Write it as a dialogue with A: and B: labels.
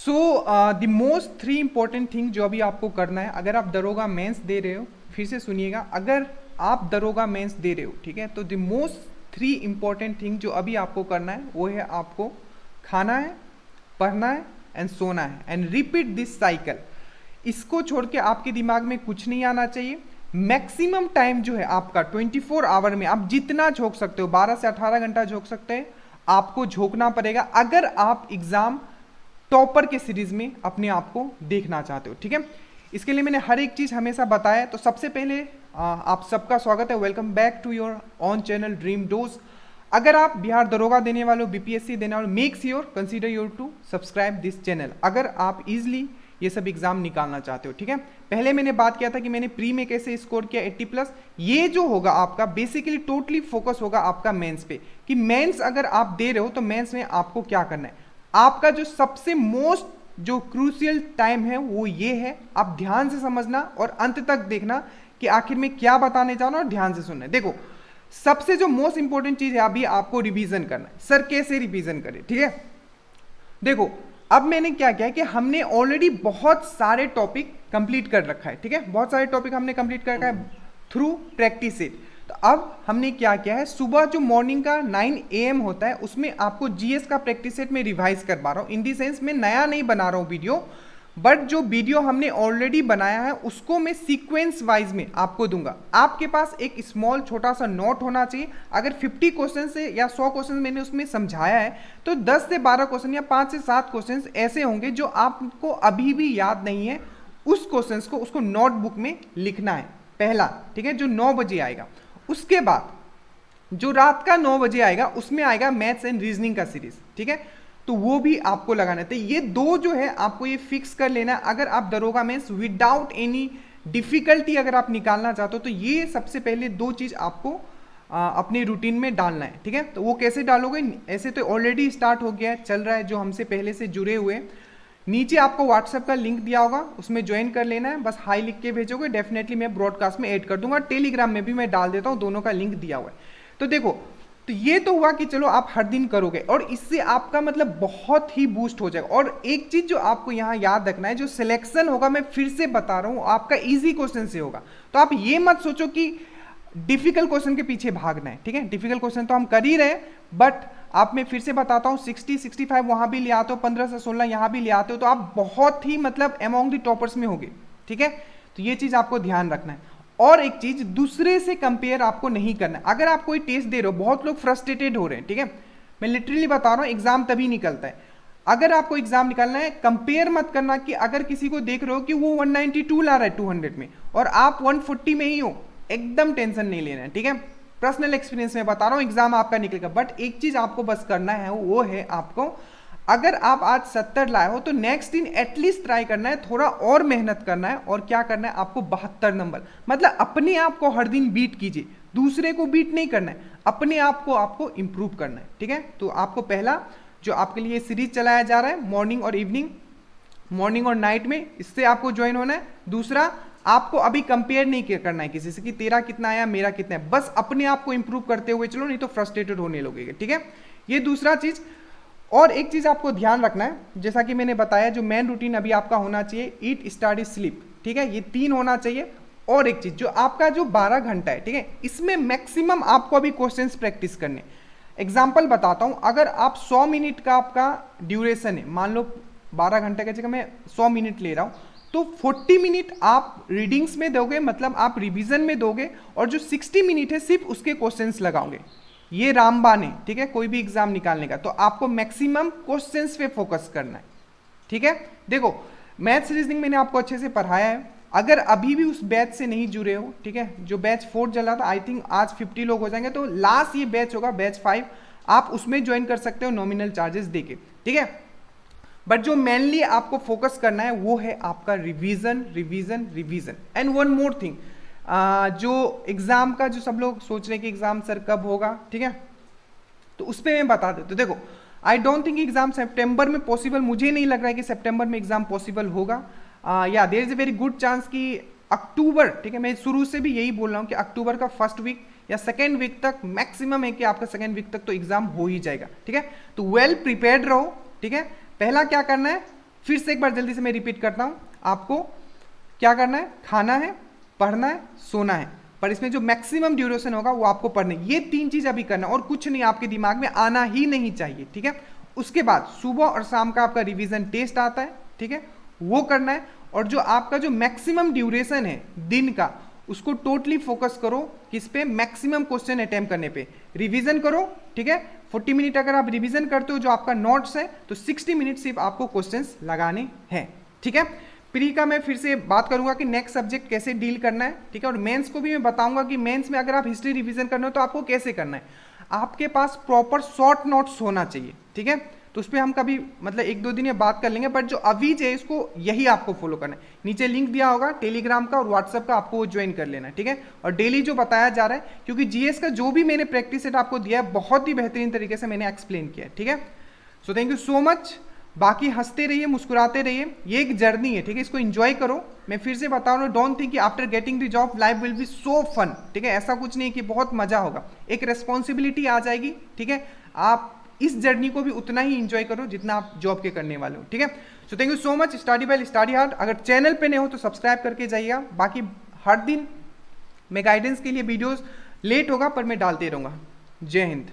A: The most 3 important thing जो अभी आपको करना है, अगर आप दरोगा मेंस दे रहे हो, फिर से सुनिएगा, अगर आप दरोगा मेंस दे रहे हो, ठीक है, तो द मोस्ट 3 इंपॉर्टेंट थिंग जो अभी आपको करना है वो है आपको खाना है, पढ़ना है एंड सोना है, एंड रिपीट दिस साइकिल। इसको छोड़ के आपके दिमाग में कुछ नहीं आना चाहिए। मैक्सिमम टाइम जो है आपका 24 आवर में आप जितना झोंक सकते हो, 12 से 18 घंटा झोंक सकते हैं, आपको झोंकना पड़ेगा अगर आप एग्जाम टॉपर के सीरीज में अपने आप को देखना चाहते हो, ठीक है। इसके लिए मैंने हर एक चीज हमेशा बताया। तो सबसे पहले आप सबका स्वागत है, welcome back to your own channel dream dose. अगर आप बिहार दरोगा देने वाले हो, बीपीएससी देने वाले, make sure consider your to subscribe this channel अगर आप इजिली ये सब एग्जाम निकालना चाहते हो, ठीक है। पहले मैंने बात किया था कि मैंने प्री में कैसे स्कोर किया 80+। ये जो होगा आपका बेसिकली टोटली फोकस होगा आपका मेंस पे, कि मेंस अगर आप दे रहे हो तो मेंस में आपको क्या करना है। आपका जो सबसे मोस्ट जो क्रूशियल टाइम है वो ये है, आप ध्यान से समझना और अंत तक देखना कि आखिर में क्या बताने जा रहा हूं, और ध्यान से सुनना। देखो, सबसे जो मोस्ट इंपॉर्टेंट चीज है अभी आपको रिवीजन करना है। सर कैसे रिवीजन करें, ठीक है। देखो, अब मैंने क्या किया कि हमने ऑलरेडी बहुत सारे टॉपिक कंप्लीट कर रखा है, ठीक है, बहुत सारे टॉपिक हमने कंप्लीट कर रखा है थ्रू प्रैक्टिस सेट। तो अब हमने क्या किया है, सुबह जो मॉर्निंग का 9 AM होता है उसमें आपको जीएस का प्रैक्टिस सेट में रिवाइज करवा रहा हूँ। इन दी सेंस मैं नया नहीं बना रहा हूँ वीडियो, बट जो वीडियो हमने ऑलरेडी बनाया है उसको मैं सीक्वेंस वाइज में आपको दूंगा। आपके पास एक स्मॉल छोटा सा नोट होना चाहिए। अगर 50 क्वेश्चन से या 100 क्वेश्चन मैंने उसमें समझाया है तो 10 से 12 क्वेश्चन या 5 से 7 क्वेश्चन ऐसे होंगे जो आपको अभी भी याद नहीं है। उस क्वेश्चन को उसको नोटबुक में लिखना है पहला, ठीक है, जो 9 बजे आएगा। उसके बाद जो रात का 9 बजे आएगा उसमें आएगा मैथ्स एंड रीजनिंग का सीरीज, ठीक है, तो वो भी आपको लगाना है। तो ये दो जो है आपको ये फिक्स कर लेना है। अगर आप दरोगा मेंस विदाउट एनी डिफिकल्टी अगर आप निकालना चाहते हो तो ये सबसे पहले 2 चीज आपको अपने रूटीन में डालना है, ठीक है। तो वो कैसे डालोगे, ऐसे तो ऑलरेडी स्टार्ट हो गया है, चल रहा है, जो हमसे पहले से जुड़े हुए। नीचे आपको व्हाट्सएप का लिंक दिया होगा, उसमें ज्वाइन कर लेना है, बस हाई लिख के भेजोगे, डेफिनेटली मैं ब्रॉडकास्ट में ऐड कर दूंगा। टेलीग्राम में भी मैं डाल देता हूँ, दोनों का लिंक दिया हुआ है। तो देखो, तो ये तो हुआ कि चलो आप हर दिन करोगे और इससे आपका मतलब बहुत ही बूस्ट हो जाएगा। और एक चीज जो आपको यहाँ याद रखना है, जो सिलेक्शन होगा, मैं फिर से बता रहा हूँ, आपका इजी क्वेश्चन से होगा। तो आप ये मत सोचो कि डिफिकल्ट क्वेश्चन के पीछे भागना है, ठीक है। डिफिकल्ट क्वेश्चन तो हम कर ही रहे, बट आप मैं फिर से बताता हूँ 60-65 वहां भी ले आते हो, 15 से 16 यहाँ भी ले आते हो, तो आप बहुत ही मतलब अमॉन्ग द टॉपर्स में होगे, ठीक है। तो ये चीज आपको ध्यान रखना है। और एक चीज, दूसरे से कंपेयर आपको नहीं करना है। अगर आप कोई टेस्ट दे रहे हो, बहुत लोग फ्रस्ट्रेटेड हो रहे हैं, ठीक है, मैं लिटरली बता रहा हूं, एग्जाम तभी निकलता है। अगर आपको एग्जाम निकालना है, कंपेयर मत करना कि अगर किसी को देख रहे हो कि वो 192 ला रहा है 200 में और आप 140 में ही हो, एकदम टेंशन नहीं लेना है, ठीक है। पर्सनल एक्सपीरियंस में बता रहा हूं, एग्जाम आपका निकलेगा। बट एक चीज आपको बस करना है, वो है आपको, अगर आप आज 70 लाए हो तो नेक्स्ट दिन एटलीस्ट ट्राई करना है, थोड़ा और मेहनत करना है। और क्या करना है आपको, 72 नंबर, मतलब अपने आप को हर दिन बीट कीजिए, दूसरे को बीट नहीं करना है, अपने आप को आपको इंप्रूव करना है, ठीक है। तो आपको पहला जो आपके लिए सीरीज चलाया जा रहा है मॉर्निंग और इवनिंग, मॉर्निंग और नाइट में, इससे आपको ज्वाइन होना है। दूसरा, आपको अभी कंपेयर नहीं करना है किसी से कि तेरा कितना आया मेरा कितना है, बस अपने आप को इंप्रूव करते हुए चलो, नहीं तो फ्रस्ट्रेटेड होने लगेगा, ठीक है। ये दूसरा चीज। और एक चीज आपको ध्यान रखना है, जैसा कि मैंने बताया, जो मेन रूटीन अभी आपका होना चाहिए, ईट स्टडी स्लीप, ठीक है, ये 3 होना चाहिए। और एक चीज, जो आपका जो 12 घंटा है, ठीक है, इसमें मैक्सिमम आपको अभी क्वेश्चंस प्रैक्टिस करने। एग्जाम्पल बताता हूं, अगर आप 100 मिनट का आपका ड्यूरेशन है, मान लो 12 घंटे की जगह मैं 100 मिनट ले रहा हूं, तो 40 मिनट आप रीडिंग्स में दोगे, मतलब आप रिवीजन में दोगे, और जो 60 मिनट है सिर्फ उसके क्वेश्चंस लगाओगे। ये रामबान है, ठीक है, कोई भी एग्जाम निकालने का। तो आपको मैक्सिमम क्वेश्चंस पे फोकस करना है, ठीक है। देखो, मैथ्स रीजनिंग मैंने आपको अच्छे से पढ़ाया है। अगर अभी भी उस बैच से नहीं जुड़े हो, ठीक है, जो बैच 4 चला था, आई थिंक आज 50 लोग हो जाएंगे, तो लास्ट ये बैच होगा, बैच 5, आप उसमें ज्वाइन कर सकते हो नॉमिनल चार्जेस देके, ठीक है। बट जो मेनली आपको फोकस करना है वो है आपका revision, revision, revision. And one more thing, जो एग्जाम का जो सब लोग सोच रहे हैं कि एग्जाम सर कब होगा, ठीक है, तो उस पर मैं बता देता हूं। देखो, आई डोंट थिंक एग्जाम सितंबर में पॉसिबल, मुझे नहीं लग रहा है कि सितंबर में एग्जाम पॉसिबल होगा। या there is a very good chance कि अक्टूबर, ठीक है, मैं शुरू से भी यही बोल रहा हूं कि अक्टूबर का फर्स्ट वीक या सेकेंड वीक तक मैक्सिमम है कि आपका सेकेंड वीक तक तो एग्जाम हो ही जाएगा, ठीक है। तो वेल प्रिपेयर्ड रहो, ठीक है। पहला क्या करना है, फिर से एक बार जल्दी से मैं रिपीट करता हूँ, आपको क्या करना है, खाना है, पढ़ना है, सोना है, पर इसमें जो मैक्सिमम ड्यूरेशन होगा वो आपको पढ़ना है। ये 3 चीज अभी करना है और कुछ नहीं आपके दिमाग में आना ही नहीं चाहिए, ठीक है। उसके बाद सुबह और शाम का आपका रिवीजन टेस्ट आता है, ठीक है, वो करना है। और जो आपका जो मैक्सिमम ड्यूरेशन है दिन का, उसको टोटली फोकस करो किस पे, मैक्सिमम क्वेश्चन अटेम्प्ट करने पे। रिवीजन करो, ठीक है, 40 मिनट अगर आप रिवीजन करते हो जो आपका नोट्स है, तो 60 मिनट सिर्फ आपको क्वेश्चंस लगाने हैं, ठीक है। प्री का मैं फिर से बात करूंगा कि नेक्स्ट सब्जेक्ट कैसे डील करना है, ठीक है। और मेंस को भी मैं बताऊंगा कि मेंस में अगर आप हिस्ट्री रिवीजन करना हो तो आपको कैसे करना है। आपके पास प्रॉपर शॉर्ट नोट्स होना चाहिए, ठीक है। तो उस पर हम कभी मतलब 1-2 दिन में बात कर लेंगे, बट जो अभी है इसको यही आपको फॉलो करना है। नीचे लिंक दिया होगा टेलीग्राम का और व्हाट्सएप का, आपको वो ज्वाइन कर लेना है, ठीक है। और डेली जो बताया जा रहा है, क्योंकि जीएस का जो भी मैंने प्रैक्टिस सेट आपको दिया है बहुत ही बेहतरीन तरीके से मैंने एक्सप्लेन किया है, ठीक है। So thank you so much. बाकी हंसते रहिए, मुस्कुराते रहिए, ये एक जर्नी है, ठीक है, इसको एंजॉय करो। मैं फिर से बता रहा हूँ, डोंट थिंक कि after getting the job life will be so fun, ठीक है। ऐसा कुछ नहीं कि बहुत मजा होगा, एक रेस्पॉन्सिबिलिटी आ जाएगी, ठीक है। आप इस जर्नी को भी उतना ही एंजॉय करो जितना आप जॉब के करने वाले हो, ठीक है। So thank you so much. Study well, study hard. अगर चैनल पे नए हो तो सब्सक्राइब करके जाइएगा। बाकी हर दिन मैं गाइडेंस के लिए वीडियोस लेट होगा पर मैं डालते रहूँगा। जय हिंद।